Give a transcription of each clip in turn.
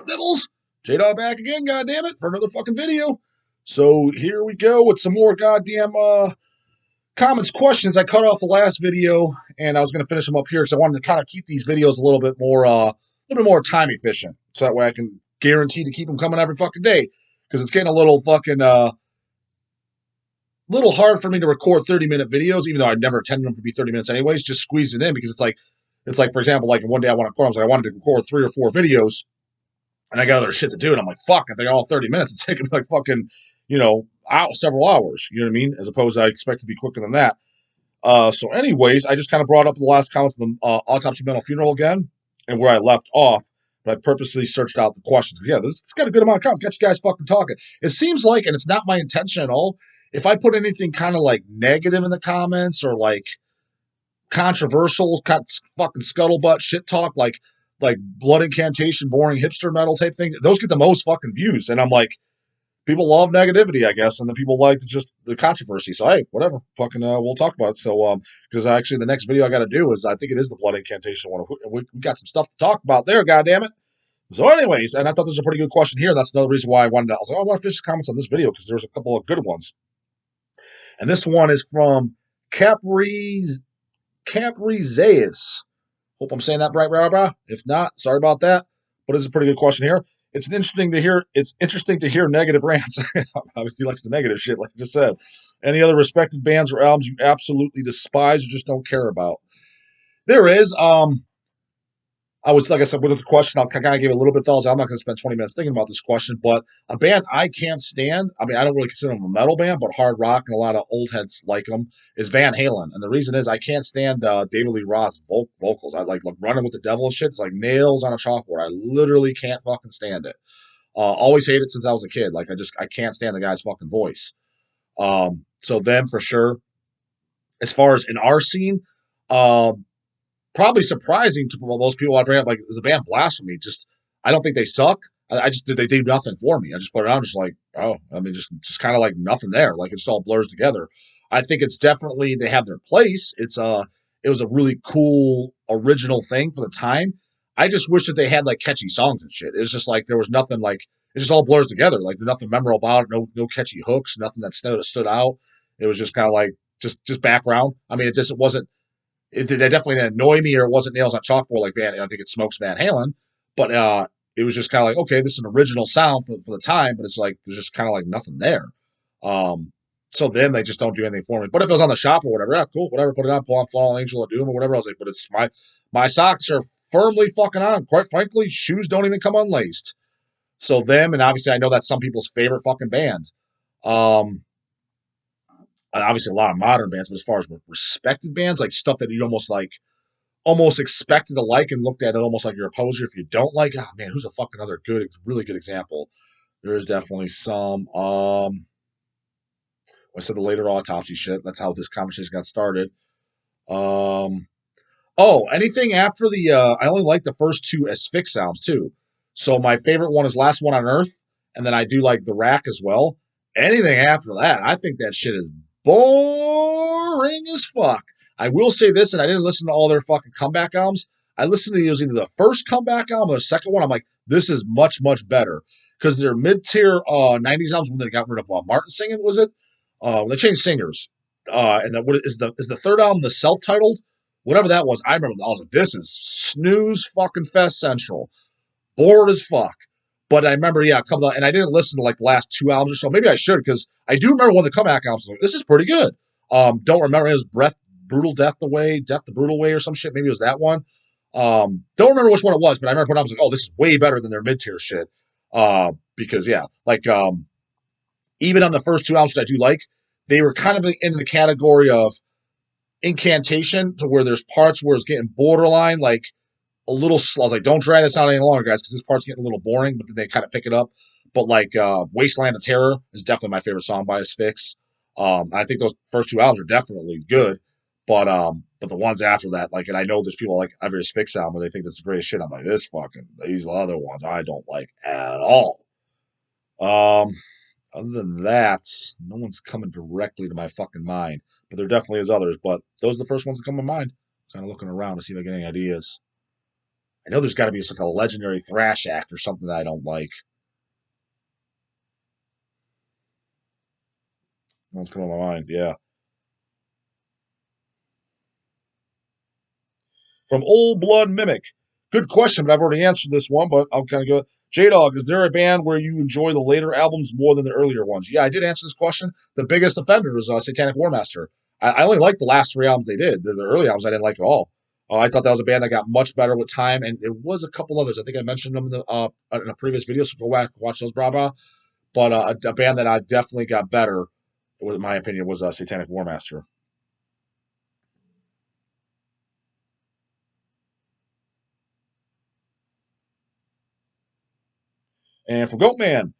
up, Devils? J-Dog back again, goddammit, for another fucking video. So here we go with some more goddamn comments, questions. I cut off the last video, and I was going to finish them up here because I wanted to kind of keep these videos a little bit more time efficient, so that way I can guarantee to keep them coming every fucking day. Because it's getting a little fucking little hard for me to record 30-minute videos, even though I never intended them to be 30 minutes anyways. Just squeeze it in because it's like, for example, like one day I want to record, I wanted to record 3 or 4 videos, and I got other shit to do, and I'm like, fuck, if they're all 30 minutes, it's taking me like fucking, several hours, you know what I mean? As opposed to I expect to be quicker than that. So anyways, I just kind of brought up the last comments of the Autopsy Mental Funeral again, and where I left off, but I purposely searched out the questions, because it's got a good amount of comments, got you guys fucking talking. It seems like, and it's not my intention at all, if I put anything kind of like negative in the comments, or like controversial, fucking scuttlebutt shit talk, like blood incantation, boring hipster metal type things, those get the most fucking views. And I'm like, people love negativity, I guess, and the people like just the controversy. So hey, whatever, fucking we'll talk about it. So because actually the next video I got to do is, I think it is the blood incantation one. We got some stuff to talk about there, goddammit. So anyways, and I thought this was a pretty good question here. That's another reason why I wanted to. I was like, I want to finish the comments on this video because there's a couple of good ones. And this one is from Caprizeus. Hope I'm saying that right, brah. If not, sorry about that. But it's a pretty good question here. It's interesting to hear negative rants. He likes the negative shit, like I just said. Any other respected bands or albums you absolutely despise or just don't care about? There is. I was, like I said, with the question, I'll kind of give it a little bit of thoughts. I'm not going to spend 20 minutes thinking about this question, but a band I can't stand, I mean, I don't really consider them a metal band, but hard rock, and a lot of old heads like them, is Van Halen. And the reason is I can't stand David Lee Roth's vocals. I like Running with the Devil and shit. It's like nails on a chalkboard. I literally can't fucking stand it. Always hated it since I was a kid. Like, I can't stand the guy's fucking voice. So them for sure. As far as in our scene, probably surprising to most people I bring up, like, is the band Blasphemy. Just, I don't think they suck. They do nothing for me. I just put it on, just like, oh, I mean, just kind of like nothing there. Like, it just all blurs together. I think it's definitely, they have their place. It was a really cool original thing for the time. I just wish that they had like catchy songs and shit. It was just like, there was nothing, like, it just all blurs together. Like, there's nothing memorable about it. No catchy hooks, nothing that stood out. It was just kind of like, just background. I mean, it wasn't, it definitely didn't annoy me, or it wasn't nails on chalkboard like I think it smokes Van Halen, but it was just kind of like, okay, this is an original sound for the time, but it's like there's just kind of like nothing there. So then they just don't do anything for me. But if it was on the shop or whatever, yeah, cool, whatever, put it on, pull on Fallen Angel of Doom or whatever. I was like, but it's my socks are firmly fucking on. Quite frankly, shoes don't even come unlaced. So them, and obviously I know that's some people's favorite fucking band. Obviously a lot of modern bands, but as far as respected bands, like stuff that you'd almost expected to like and looked at it almost like you're a poser if you don't like. Oh man, who's a fucking other really good example? There's definitely some. I said the later Autopsy shit. That's how this conversation got started. Anything after the I only like the first 2 Asphyx sounds too. So my favorite one is Last One on Earth, and then I do like the Rack as well. Anything after that, I think that shit is boring as fuck. I will say this, and I didn't listen to all their fucking comeback albums. I listened to either the first comeback album or the second one. I'm like, this is much, much better. Because their mid-tier 90s albums, when they got rid of Martin singing, was it? They changed singers. And then what is the third album, the self-titled? Whatever that was, I remember, I was like, this is snooze fucking fest central. Bored as fuck. But I remember, yeah, and I didn't listen to like the last 2 albums or so. Maybe I should, because I do remember one of the comeback albums. Like, this is pretty good. Don't remember, it was Brutal Death the Brutal Way or some shit. Maybe it was that one. Don't remember which one it was, but I remember when I was like, oh, this is way better than their mid-tier shit. Because yeah, like even on the first 2 albums that I do like, they were kind of in the category of incantation, to where there's parts where it's getting borderline, like a little slow. I was like, don't drag this out any longer, guys, because this part's getting a little boring, but then they kind of pick it up. But like Wasteland of Terror is definitely my favorite song by Asphyx. I think those first 2 albums are definitely good, but the ones after that, like, and I know there's people like every Asphyx album where they think that's the greatest shit. I'm like, these other ones I don't like at all. Other than that, no one's coming directly to my fucking mind, but there definitely is others. But those are the first ones that come to mind. Kind of looking around to see if I get any ideas. I know there's got to be like a legendary thrash act or something that I don't like. What's coming to my mind? Yeah. From Old Blood Mimic. Good question, but I've already answered this one, but I'll kind of go. J-Dog, is there a band where you enjoy the later albums more than the earlier ones? Yeah, I did answer this question. The biggest offender was Satanic Warmaster. I only liked the last 3 albums they did. The early albums I didn't like at all. I thought that was a band that got much better with time, and it was a couple others. I think I mentioned them in a previous video, so go back and watch those, brah. But a band that I definitely got better, in my opinion, was Satanic Warmaster. And from Goatman,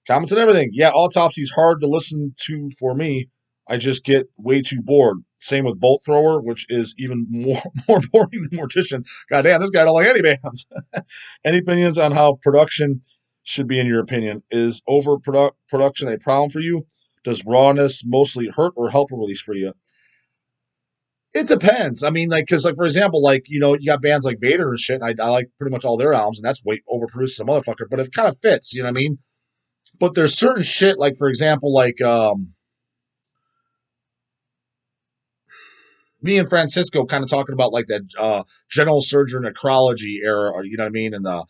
comments and everything. Yeah, Autopsy's hard to listen to for me. I just get way too bored. Same with Bolt Thrower, which is even more more boring than Mortician. God damn, this guy don't like any bands. Any opinions on how production should be in your opinion? Is production a problem for you? Does rawness mostly hurt or help a release for you? It depends. I mean, like, because, like, for example, like, you got bands like Vader and shit, and I like pretty much all their albums, and that's way overproduced as a motherfucker, but it kind of fits, you know what I mean? But there's certain shit, like, for example, like, me and Francisco kind of talking about, like, that general surgery necrology era, or, you know what I mean, and the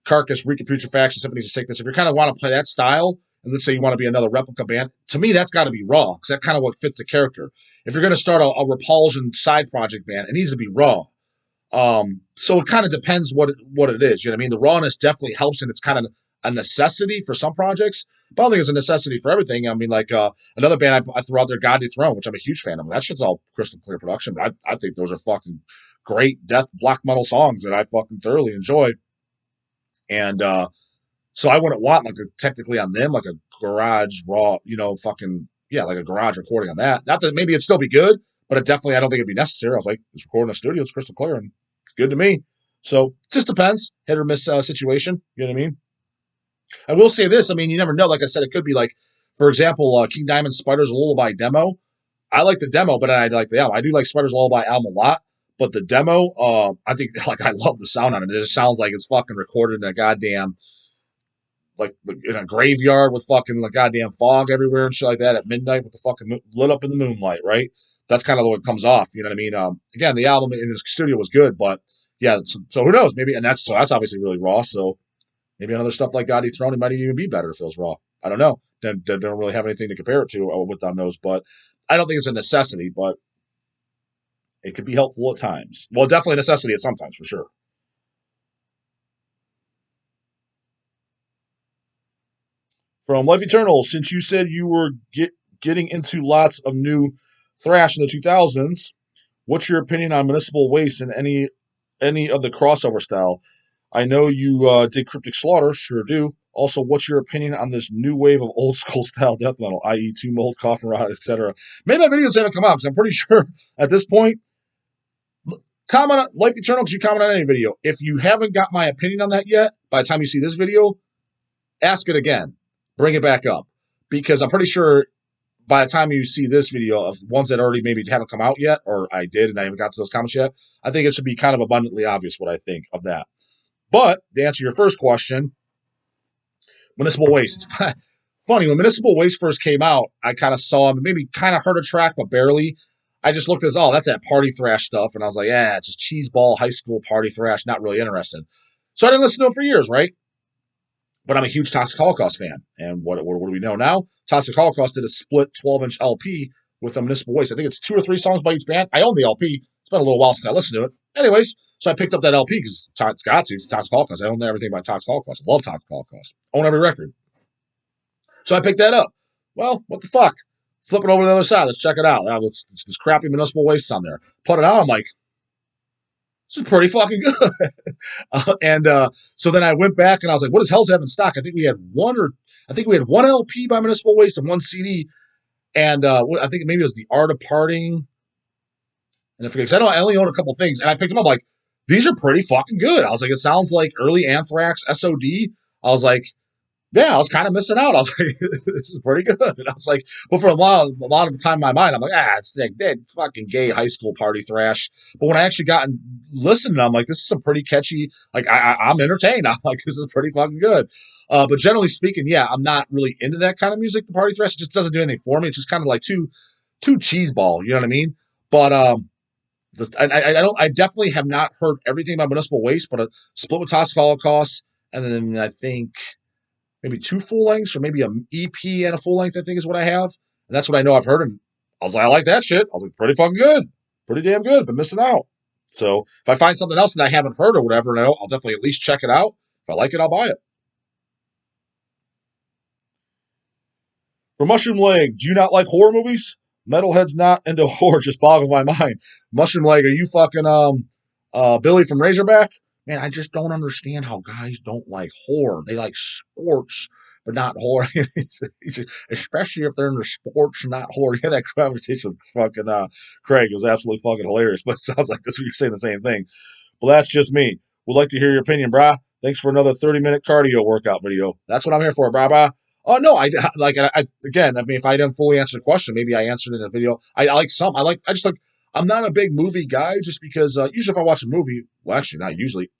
carcass recaputrefaction, symphonies of sickness. If you kind of want to play that style, and let's say you want to be another replica band, to me, that's got to be raw, because that's kind of what fits the character. If you're going to start a Repulsion side project band, it needs to be raw. So it kind of depends what it is. You know what I mean? The rawness definitely helps, and it's kind of a necessity for some projects. But I don't think it's a necessity for everything. I mean, like another band I threw out there, God Dethrone, which I'm a huge fan of. That shit's all crystal clear production, but I think those are fucking great death black metal songs that I fucking thoroughly enjoy. And so I wouldn't want like technically on them like a garage raw, fucking yeah, like a garage recording on that. Not that maybe it'd still be good, but it definitely I don't think it'd be necessary. I was like, it's recording in a studio, it's crystal clear, and it's good to me. So it just depends, hit or miss situation. You know what I mean? I will say this. I mean, you never know. Like I said, it could be like, for example, King Diamond Spider's Lullaby demo. I like the demo, but I like the album. I do like Spider's Lullaby album a lot, but the demo, I think like I love the sound on it. It just sounds like it's fucking recorded in a goddamn like in a graveyard with fucking like goddamn fog everywhere and shit like that at midnight with the fucking lit up in the moonlight, right? That's kind of what comes off. You know what I mean? Again, the album in the studio was good, but yeah. So who knows? Maybe, and that's obviously really raw. So maybe another stuff like God Throne, it might even be better if it was raw. I don't know. Don't really have anything to compare it to with on those, but I don't think it's a necessity, but it could be helpful at times. Well, definitely a necessity at sometimes for sure. From Life Eternal, since you said you were getting into lots of new thrash in the 2000s, what's your opinion on Municipal Waste and any of the crossover style? I know you did Cryptic Slaughter, sure do. Also, what's your opinion on this new wave of old school style death metal, i.e., Tomb Mold, Coffin Rot, etc.? Maybe my videos haven't come out because I'm pretty sure at this point, comment on Life Eternal because you comment on any video. If you haven't got my opinion on that yet, by the time you see this video, ask it again. Bring it back up. Because I'm pretty sure by the time you see this video of ones that already maybe haven't come out yet, or I did and I haven't got to those comments yet, I think it should be kind of abundantly obvious what I think of that. But to answer your first question, Municipal Waste. Funny, when Municipal Waste first came out, I kind of saw him, maybe kind of heard a track, but barely. I just looked as, that's that party thrash stuff. And I was like, yeah, it's just cheeseball high school party thrash, not really interested. So I didn't listen to him for years, right? But I'm a huge Toxic Holocaust fan. And what do we know now? Toxic Holocaust did a split 12-inch LP with a Municipal Waste. I think it's 2 or 3 songs by each band. I own the LP. It's been a little while since I listened to it. Anyways, so I picked up that LP because it's got to. It's Toxic Holocaust. I own everything by Toxic Holocaust. I love Toxic Holocaust. Own every record. So I picked that up. Well, what the fuck? Flip it over to the other side. Let's check it out. This crappy Municipal Waste on there. Put it on. I'm like, this is pretty fucking good. So then I went back and I was like, what does Hell's Heaven stock? I think we had one LP by Municipal Waste and one CD. And I think maybe it was The Art of Parting. And I forget, because I only own a couple things. And I picked them up like, these are pretty fucking good. I was like, it sounds like early Anthrax, SOD. I was like, Yeah, I was kind of missing out. I was like, this is pretty good. And I was like, but for a lot of the time in my mind, I'm like, it's like that fucking gay high school party thrash. But when I actually got and listened, I'm like, this is some pretty catchy. Like, I'm entertained. I'm like, this is pretty fucking good. But generally speaking, yeah, I'm not really into that kind of music. The party thrash, it just doesn't do anything for me. It's just kind of like too cheeseball. You know what I mean? But I don't. I definitely have not heard everything about Municipal Waste, but a split with Toxic Holocaust, and then I think maybe two full lengths or maybe an EP and a full length, I think is what I have. And that's what I know I've heard. And I was like, I like that shit. I was like, pretty fucking good. Pretty damn good, but missing out. So if I find something else that I haven't heard or whatever, and I'll definitely at least check it out. If I like it, I'll buy it. For Mushroom Leg, do you not like horror movies? Metalhead's not into horror, just boggles my mind. Mushroom Leg, are you fucking Billy from Razorback? Man, I just don't understand how guys don't like horror. They like sports, but not horror. Especially if they're into sports, not horror. Yeah, that conversation with fucking Craig. It was absolutely fucking hilarious. But it sounds like that's what you're saying the same thing. Well, that's just me. Would like to hear your opinion, brah. Thanks for another 30-minute cardio workout video. That's what I'm here for, brah. Oh no, again. I mean, if I didn't fully answer the question, maybe I answered it in a video. I like some. I just like. I'm not a big movie guy, just because usually if I watch a movie, well, actually not usually,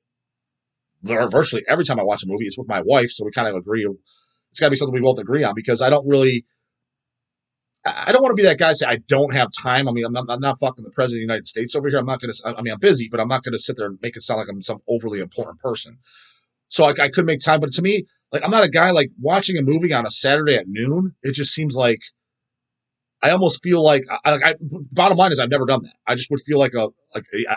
or virtually every time I watch a movie, it's with my wife, so we kind of agree. It's got to be something we both agree on because I don't really. I don't want to be that guy say I don't have time. I mean, I'm not fucking the president of the United States over here. I'm not gonna. I mean, I'm busy, but I'm not gonna sit there and make it sound like I'm some overly important person. So I could make time, but to me, like I'm not a guy like watching a movie on a Saturday at noon. It just seems like I almost feel like bottom line is I've never done that. I just would feel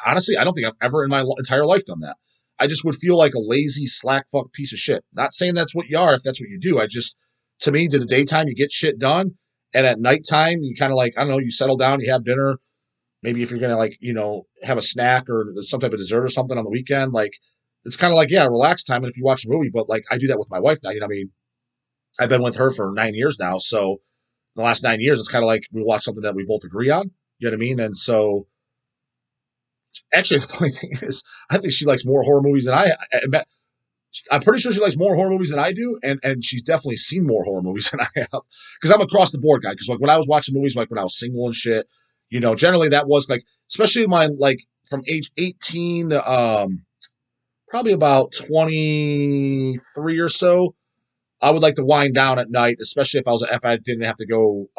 honestly, I don't think I've ever in my entire life done that. I just would feel like a lazy slack fuck piece of shit. Not saying that's what you are if that's what you do. I just to me, to the daytime you get shit done, and at nighttime you kind of like I don't know, you settle down, you have dinner. Maybe if you're gonna have a snack or some type of dessert or something on the weekend, like it's kind of like relax time. And if you watch a movie, but like I do that with my wife now. You know, what I mean, I've been with her for 9 years now, so the last 9 years, it's kind of like we watch something that we both agree on. You know what I mean? And so, actually, the funny thing is, I think she likes more horror movies than I'm pretty sure she likes more horror movies than I do, and she's definitely seen more horror movies than I have. Because I'm across the board guy. Because like when I was watching movies, like when I was single and shit, generally that was like, especially my like from age 18 to probably about 23 or so. I would like to wind down at night, especially if I didn't have to go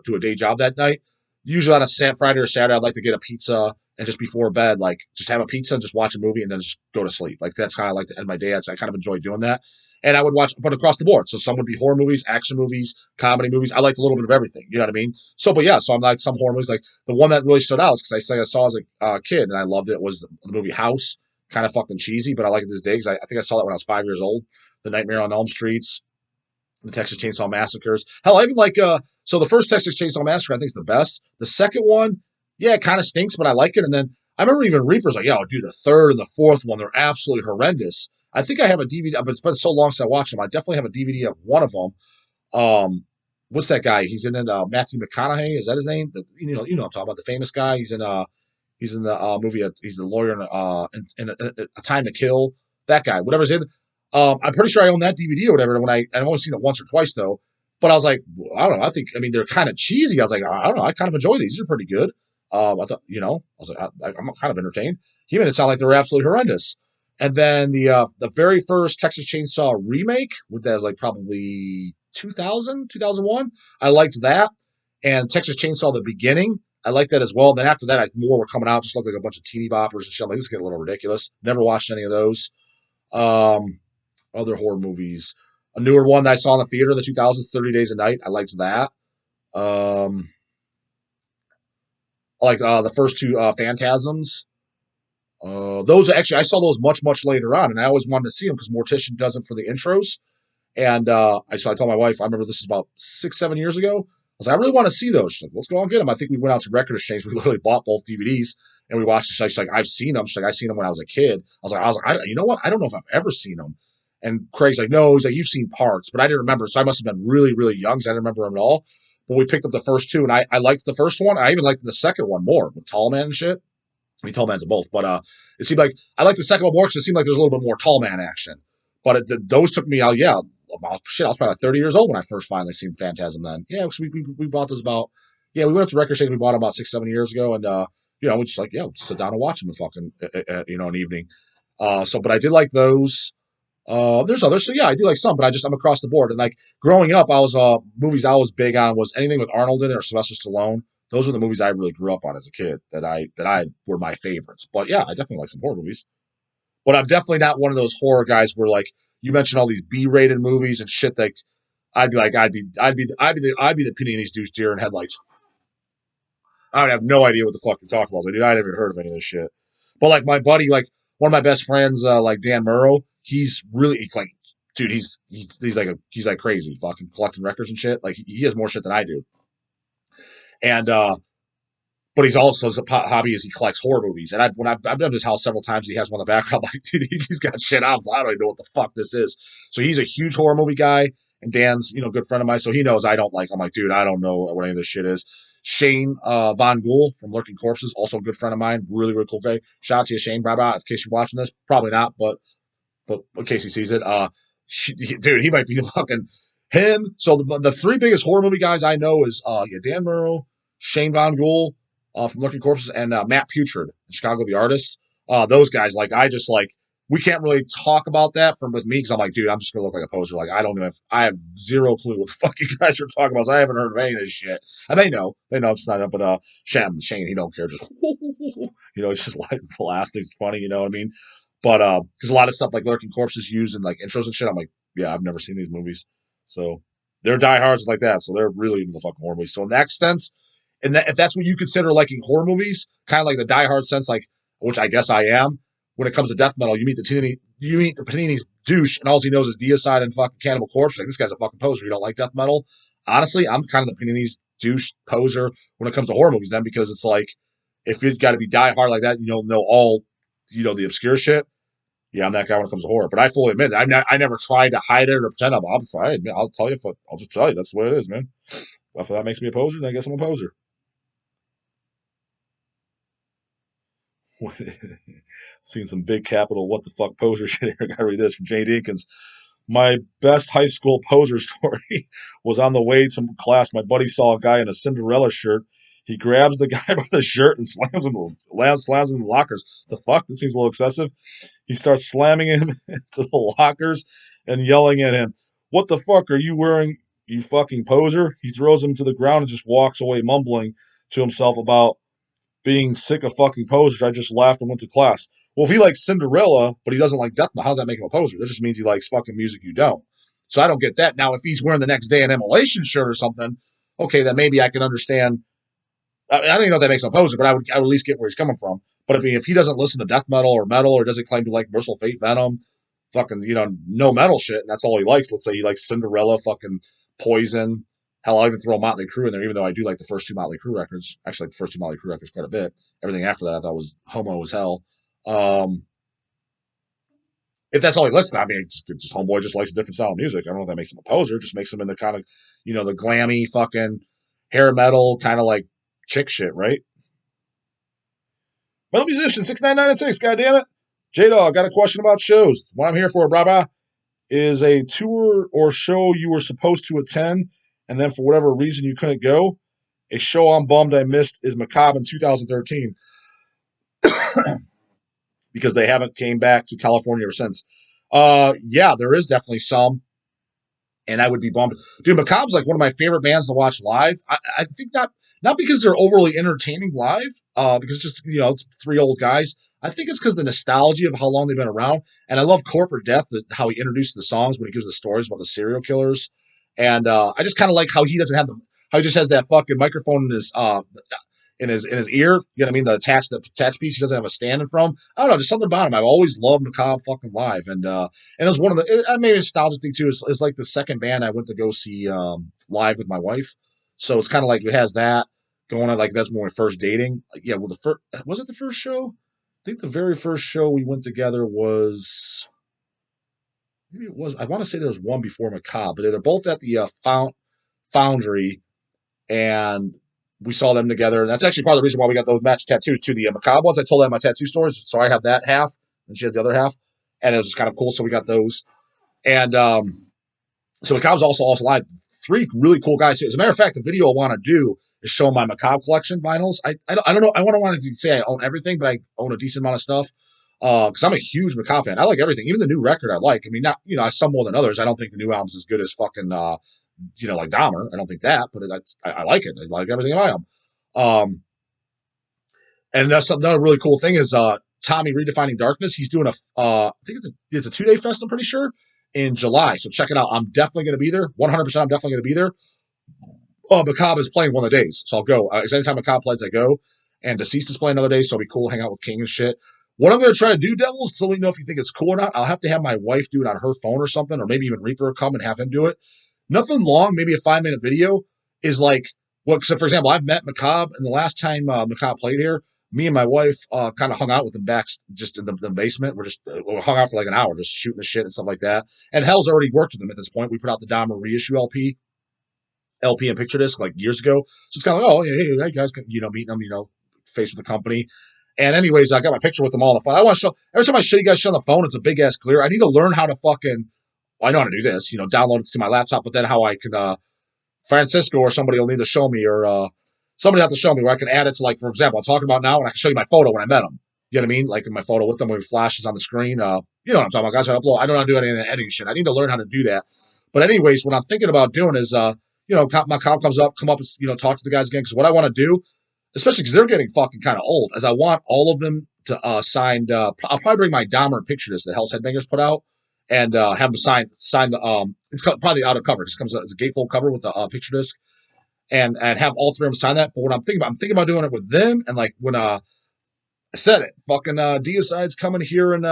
do a day job that night. Usually on a Friday or Saturday, I'd like to get a pizza and just before bed, like just have a pizza and just watch a movie and then just go to sleep. Like that's how I like to end my day. I kind of enjoy doing that. And I would watch, but across the board. So some would be horror movies, action movies, comedy movies. I liked a little bit of everything. You know what I mean? So, but yeah, so I'm like some horror movies. Like the one that really stood out is because I saw as a kid and I loved it was the movie House. Kind of fucking cheesy, but I like it this day because I think I saw it when I was 5 years old. The Nightmare on Elm Streets, the Texas Chainsaw Massacres. Hell, I even like so the first Texas Chainsaw Massacre I think is the best. The second one, yeah, it kind of stinks, but I like it. And then I remember even Reaper's like, dude, the third and the fourth one, they're absolutely horrendous. I think I have a DVD, but it's been so long since I watched them. I definitely have a DVD of one of them. What's that guy? He's in it. Matthew McConaughey, is that his name? I'm talking about the famous guy. He's in the movie. He's the lawyer in a Time to Kill. That guy, whatever's in. I'm pretty sure I own that DVD or whatever. I've only seen it once or twice though, but I was like, I don't know. I mean, they're kind of cheesy. I was like, I don't know. I kind of enjoy these. These are pretty good. I thought, I was like, I'm kind of entertained. He made it sound like they were absolutely horrendous. And then the very first Texas Chainsaw remake, with that was like probably 2000, 2001. I liked that. And Texas Chainsaw the beginning, I liked that as well. Then after that, more were coming out, just looked like a bunch of teeny boppers and shit. I'm like, this is getting a little ridiculous. Never watched any of those. Other horror movies. A newer one that I saw in the theater in the 2000s, 30 Days a Night. I liked that. I like the first two Phantasms. Those actually, I saw those much, much later on, and I always wanted to see them because Mortician does them for the intros. And I told my wife, I remember this was about 6, 7 years ago. I was like, I really want to see those. She's like, let's go and get them. I think we went out to Record Exchange. We literally bought both DVDs and we watched it. She's like, I've seen them. She's like, I've seen them when I was a kid. I was like, you know what? I don't know if I've ever seen them. And Craig's like, no. He's like, you've seen parts, but I didn't remember. So I must have been really, really young because I didn't remember them at all. But we picked up the first two, and I liked the first one. I even liked the second one more with Tall Man and shit. I mean, Tall Man's in both, but it seemed like I liked the second one more because it seemed like there's a little bit more Tall Man action. But those took me out, shit, I was probably 30 years old when I first finally seen Phantasm then. Yeah, because we bought those about, yeah, we went up to record station, we bought them about 6, 7 years ago, and, we just like, yeah, we'll sit down and watch them in fucking, an evening. But I did like those. There's others, so yeah, I do like some, but I'm across the board. And like growing up, I was movies I was big on was anything with Arnold in it or Sylvester Stallone. Those were the movies I really grew up on as a kid that I were my favorites. But yeah, I definitely like some horror movies. But I'm definitely not one of those horror guys where like you mentioned all these B-rated movies and shit that I'd be like I'd be the Panini's douche deer in headlights. I would have no idea what the fuck you're talking about. Dude, I'd never heard of any of this shit. But like my buddy, like one of my best friends, like Dan Murrow, he's really like, dude, he's like crazy, fucking collecting records and shit. Like he has more shit than I do. And but he's also his hobby is he collects horror movies. And I've been to his house several times. He has one in the background. Like, dude, he's got shit out. I don't even know what the fuck this is. So he's a huge horror movie guy. And Dan's, a good friend of mine. So he knows I don't like. I'm like, dude, I don't know what any of this shit is. Shane Von Ghoul from Lurking Corpses, also a good friend of mine. Really, really cool guy. Shout out to you, Shane. Blah, blah, in case you're watching this. Probably not, but in case he sees it, dude, he might be fucking him. So the three biggest horror movie guys I know is Dan Murrow, Shane Von Ghoul, from Lurking Corpses, and Matt Putrid in Chicago, the artist. Those guys, like, I just like, we can't really talk about that with me because I'm like, dude, I'm just gonna look like a poser. Like, I have zero clue what the fuck you guys are talking about. So I haven't heard of any of this shit, and they know it's not up. But Shane, he don't care. Just it's just like the last thing's funny. You know what I mean? But because a lot of stuff like Lurking Corpses used in like intros and shit, I'm like, yeah, I've never seen these movies, so they're diehards like that. So they're really into the fucking horror movies. So in that sense. And if that's what you consider liking horror movies, kind of like the diehard sense, like which I guess I am, when it comes to death metal, you meet the Panini's douche, and all he knows is Deicide and fucking Cannibal Corpse. Like, this guy's a fucking poser. You don't like death metal? Honestly, I'm kind of the Panini's douche poser when it comes to horror movies. Then because it's like if you've got to be diehard like that, you don't know all the obscure shit. Yeah, I'm that guy when it comes to horror. But I fully admit it. I never tried to hide it or pretend I'll tell you. I'll just tell you that's the way it is, man. If that makes me a poser, then I guess I'm a poser. Seen some big capital what the fuck poser shit here. Gotta read this from Jay Deakins. My best high school poser story was on the way to class. My buddy saw a guy in a Cinderella shirt. He grabs the guy by the shirt and slams him in the lockers. The fuck? This seems a little excessive. He starts slamming him into the lockers and yelling at him, "What the fuck are you wearing, you fucking poser?" He throws him to the ground and just walks away mumbling to himself about being sick of fucking posers. I just laughed and went to class. Well, if he likes Cinderella, but he doesn't like death metal, how does that make him a poser? That just means he likes fucking music you don't. So I don't get that. Now, if he's wearing the Next Day an Immolation shirt or something, okay, then maybe I can understand. I don't even know if that makes him a poser, but I would at least get where he's coming from. But if he doesn't listen to death metal or doesn't claim to like Merciful Fate, Venom, fucking, no metal shit, and that's all he likes. Let's say he likes Cinderella, fucking Poison. Hell, I'll even throw Motley Crue in there, even though I do like the first two Motley Crue records. Actually, like the first two Motley Crue records quite a bit. Everything after that I thought was homo as hell. Um, if that's all he listens to, I mean, just homeboy just likes a different style of music. I don't know if that makes him a poser. Just makes him into kind of, the glammy fucking hair metal kind of like chick shit, right? Metal Musician 69996, God damn it. J-Dog, got a question about shows. What I'm here for, brah. Is a tour or show you were supposed to attend, and then for whatever reason you couldn't go. A show I'm bummed I missed is Macabre in 2013 because they haven't came back to California ever since. Yeah, there is definitely some, and I would be bummed. Dude, Macabre's like one of my favorite bands to watch live. I think not because they're overly entertaining live, because just it's three old guys. I think it's because the nostalgia of how long they've been around, and I love Corporate Death, how he introduced the songs when he gives the stories about the serial killers, and I just kind of like how he doesn't have how he just has that fucking microphone in his ear. You know what I mean? The attached piece. He doesn't have a stand in front. I don't know, just something about him. I've always loved Macabre fucking live, and it was one of the maybe a nostalgic thing too. Is like the second band I went to go see live with my wife, so it's kind of like it has that going on. Like that's when we were first dating. Like, yeah, well, was it the first show? I think the very first show we went together was maybe it was. I want to say there was one before Macabre, but they're both at the Foundry, and we saw them together. And that's actually part of the reason why we got those match tattoos too. The Macabre ones I told her my tattoo stories, so I have that half, and she had the other half, and it was just kind of cool. So we got those, and So Macabre's also live. 3 really cool guys. As a matter of fact, the video I want to do is show my Macabre collection vinyls. I don't know. I want to say I own everything, but I own a decent amount of stuff. Because I'm a huge Macabre fan. I like everything, even the new record. I like. I mean, not some more than others. I don't think the new album's as good as fucking like Dahmer. I don't think that, but I like it. I like everything about him. And that's another really cool thing is Tommy Redefining Darkness. He's doing I think it's a 2-day fest. I'm pretty sure in July. So check it out. I'm definitely going to be there. 100%. I'm definitely going to be there. Macabre is playing one of the days, so I'll go. Anytime Macabre plays, I go. And Deceased is playing another day, so it'll be cool to hang out with King and shit. What I'm going to try to do, Devils, so let me know if you think it's cool or not. I'll have to have my wife do it on her phone or something, or maybe even Reaper come and have him do it. Nothing long, maybe a 5-minute video is like, so for example, I've met Macabre, and the last time Macabre played here, me and my wife kind of hung out with them back just in the basement. We hung out for like an hour, just shooting the shit and stuff like that. And Hell's already worked with them at this point. We put out the Dahmer reissue LP and picture disc like years ago. So it's kind of like, oh, hey guys, meeting them, face with the company. And anyways, I got my picture with them all on the phone. I want to show, every time I show you guys shit on the phone, it's a big ass clear. I need to learn how to I know how to do this, download it to my laptop, but then how I can, Francisco or somebody will need to show me, or somebody will have to show me where I can add it to, like, for example, I'm talking about now, and I can show you my photo when I met them. You know what I mean? Like in my photo with them when it flashes on the screen. You know what I'm talking about, guys. I don't know how to do any of the editing shit. I need to learn how to do that. But anyways, what I'm thinking about doing is, Macabre come up and, talk to the guys again. Because what I want to do, especially because they're getting fucking kind of old, is I want all of them to sign. I'll probably bring my Dahmer picture disc that Hell's Headbangers put out, and have them sign the. It's probably out of cover because it comes as a gatefold cover with the picture disc, and have all 3 of them sign that. But what I'm thinking about doing it with them, and like when I said it, fucking Deicide's coming here in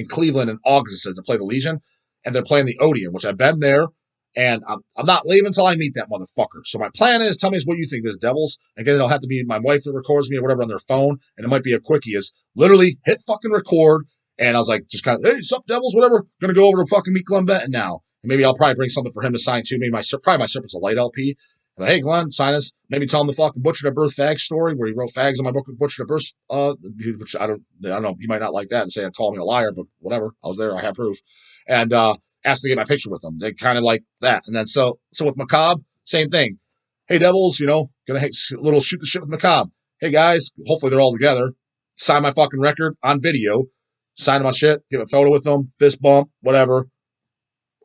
Cleveland in August to play the Legion, and they're playing the Odeon, which I've been there. And I'm not leaving until I meet that motherfucker. So my plan is, tell me what you think this Devils. Again, it'll have to be my wife that records me or whatever on their phone. And it might be a quickie, is literally hit fucking record. And I was like, just kind of, hey, sup, Devils, whatever. Gonna go over to fucking meet Glenn Benton now. And maybe I'll probably bring something for him to sign too. Maybe probably my Serpent's a Light LP. Like, hey, Glenn, sign this. Maybe tell him the fucking Butcher to Birth fag story where he wrote fags in my book, Butcher to Birth. Which I don't know. You might not like that and say, call me a liar, but whatever. I was there. I have proof. And, asked to get my picture with them. They kind of like that. And then so with Macabre, same thing. Hey, Devils, gonna little shoot the shit with Macabre. Hey, guys, hopefully they're all together. Sign my fucking record on video. Sign my shit. Get a photo with them. Fist bump, whatever.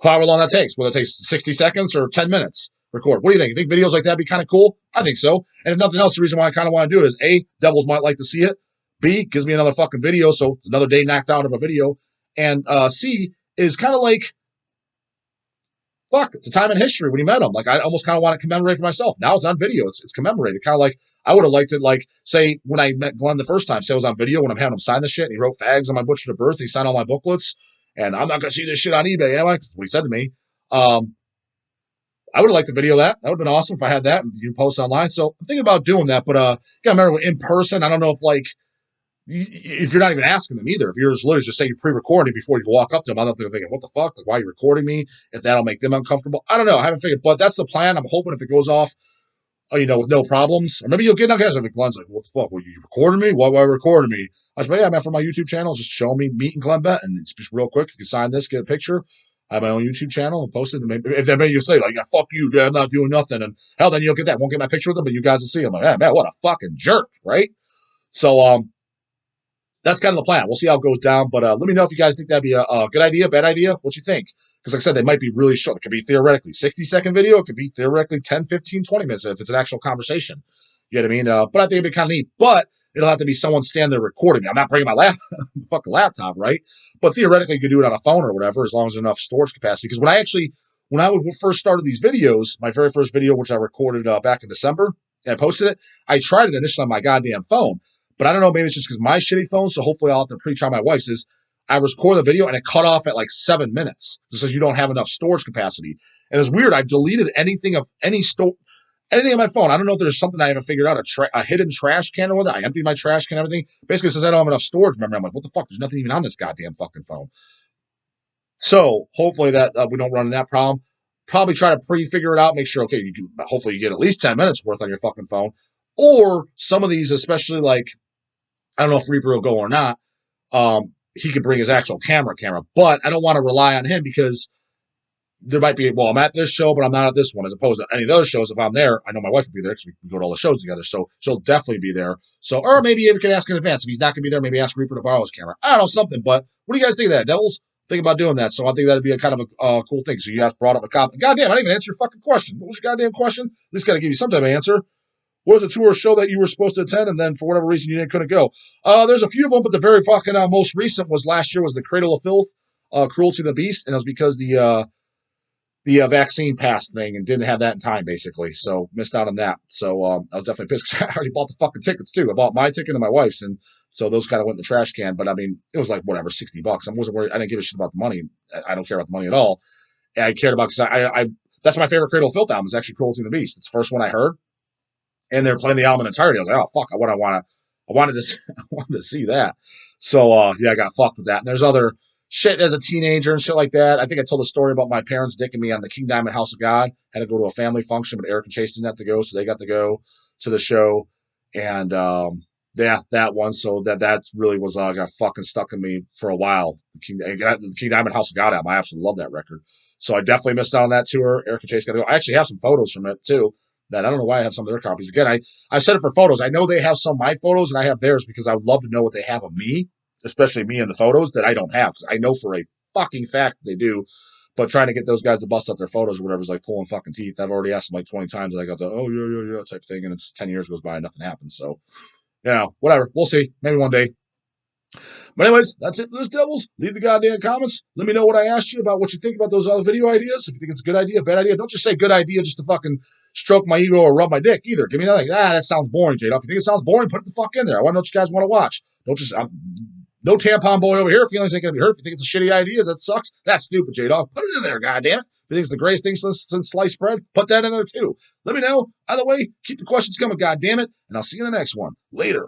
However long that takes. Whether it takes 60 seconds or 10 minutes. Record. What do you think? You think videos like that would be kind of cool? I think so. And if nothing else, the reason why I kind of want to do it is A, Devils might like to see it. B, gives me another fucking video. So another day knocked out of a video. And C, is kind of like, fuck, it's a time in history when you met him. Like, I almost kind of want to commemorate for myself. Now it's on video. It's commemorated. Kind of like, I would have liked it, like, say, when I met Glenn the first time, say it was on video when I'm having him sign the shit, and he wrote fags on my Butcher to Birth, he signed all my booklets, and I'm not going to see this shit on eBay. That's what he said to me. I would have liked to video that. That would have been awesome if I had that and you post online. So I'm thinking about doing that, but, you gotta remember, in person, I don't know if you're not even asking them either. If you're just literally just saying you're pre-recording before you walk up to them, I don't think they're thinking, what the fuck? Like, why are you recording me? If that'll make them uncomfortable. I don't know. I haven't figured, but that's the plan. I'm hoping if it goes off, with no problems, or maybe you'll get guys like Glenn's like, what the fuck? Were you recording me? Why recording me? I was like, yeah, man, for my YouTube channel, just show me meeting Glenn Benton. It's just real quick. If you sign this, get a picture. I have my own YouTube channel and post it. And maybe, if you say like, yeah, fuck you, dude, I'm not doing nothing. And hell, then you'll get that. Won't get my picture with them, but you guys will see. I'm like, yeah, man, what a fucking jerk, right? So, that's kind of the plan. We'll see how it goes down. But let me know if you guys think that'd be a good idea, bad idea. What you think? Because like I said, they might be really short. It could be theoretically 60-second video. It could be theoretically 10, 15, 20 minutes if it's an actual conversation. You know what I mean? But I think it'd be kind of neat. But it'll have to be someone standing there recording me. I'm not bringing my fucking laptop, right? But theoretically, you could do it on a phone or whatever, as long as there's enough storage capacity. Because when I first started these videos, my very first video, which I recorded back in December, and I posted it, I tried it initially on my goddamn phone. But I don't know, maybe it's just because my shitty phone, so hopefully I'll have to pre-try my wife's, is I record the video and it cut off at like 7 minutes. It says you don't have enough storage capacity. And it's weird, I've deleted anything on my phone. I don't know if there's something I haven't figured out, a hidden trash can or whether I emptied my trash can and everything. Basically it says I don't have enough storage memory. I'm like, what the fuck? There's nothing even on this goddamn fucking phone. So hopefully that we don't run into that problem. Probably try to pre-figure it out, make sure, okay, hopefully you get at least 10 minutes worth on your fucking phone. Or some of these, especially like, I don't know if Reaper will go or not. he could bring his actual camera. But I don't want to rely on him because there might be, well, I'm at this show, but I'm not at this one, as opposed to any of those shows. If I'm there, I know my wife will be there because we go to all the shows together. So she'll definitely be there. So, or maybe you can ask in advance. If he's not going to be there, maybe ask Reaper to borrow his camera. I don't know, something. But what do you guys think of that? Devils? Think about doing that. So I think that'd be a kind of a cool thing. So you guys brought up a cop. Goddamn, I didn't even answer your fucking question. What was your goddamn question? At least got to give you some type of answer. What was a tour show that you were supposed to attend, and then for whatever reason you couldn't go? There's a few of them, but the very fucking most recent was last year was the Cradle of Filth, Cruelty to the Beast, and it was because the vaccine pass thing and didn't have that in time, basically. So missed out on that. So I was definitely pissed because I already bought the fucking tickets too. I bought my ticket and my wife's, and so those kind of went in the trash can. But I mean, it was like whatever, $60. I wasn't worried. I didn't give a shit about the money. I don't care about the money at all. And I cared about because I that's my favorite Cradle of Filth album is actually Cruelty to the Beast. It's the first one I heard, and they're playing the album in entirety. I was like, oh fuck, I wanted to see that. So yeah, I got fucked with that. And there's other shit as a teenager and shit like that. I think I told a story about my parents dicking me on the King Diamond House of God. Had to go to a family function, but Eric and Chase didn't have to go, so they got to go to the show. And yeah, that one. So that really was got fucking stuck in me for a while. The King Diamond House of God album. I absolutely love that record. So I definitely missed out on that tour. Eric and Chase got to go. I actually have some photos from it too. That I don't know why I have some of their copies. Again, I've said it for photos. I know they have some of my photos and I have theirs because I would love to know what they have of me, especially me in the photos that I don't have. Because I know for a fucking fact that they do. But trying to get those guys to bust up their photos or whatever is like pulling fucking teeth. I've already asked them like 20 times and I got the, oh, yeah, type thing. And it's 10 years goes by and nothing happens. So, whatever. We'll see. Maybe one day. But anyways, that's it for this, Devils. Leave the goddamn comments. Let me know what I asked you about what you think about those other video ideas. If you think it's a good idea, bad idea. Don't just say good idea just to fucking stroke my ego or rub my dick either. Give me that that sounds boring, Jada. If you think it sounds boring, put it the fuck in there. I want to know what you guys want to watch. Don't just, no tampon boy over here. Feelings ain't going to be hurt. If you think it's a shitty idea, that sucks. That's stupid, J-Dog. Put it in there, goddamn it. If you think it's the greatest thing since sliced bread, put that in there too. Let me know. Either way, keep the questions coming, goddamn it. And I'll see you in the next one. Later.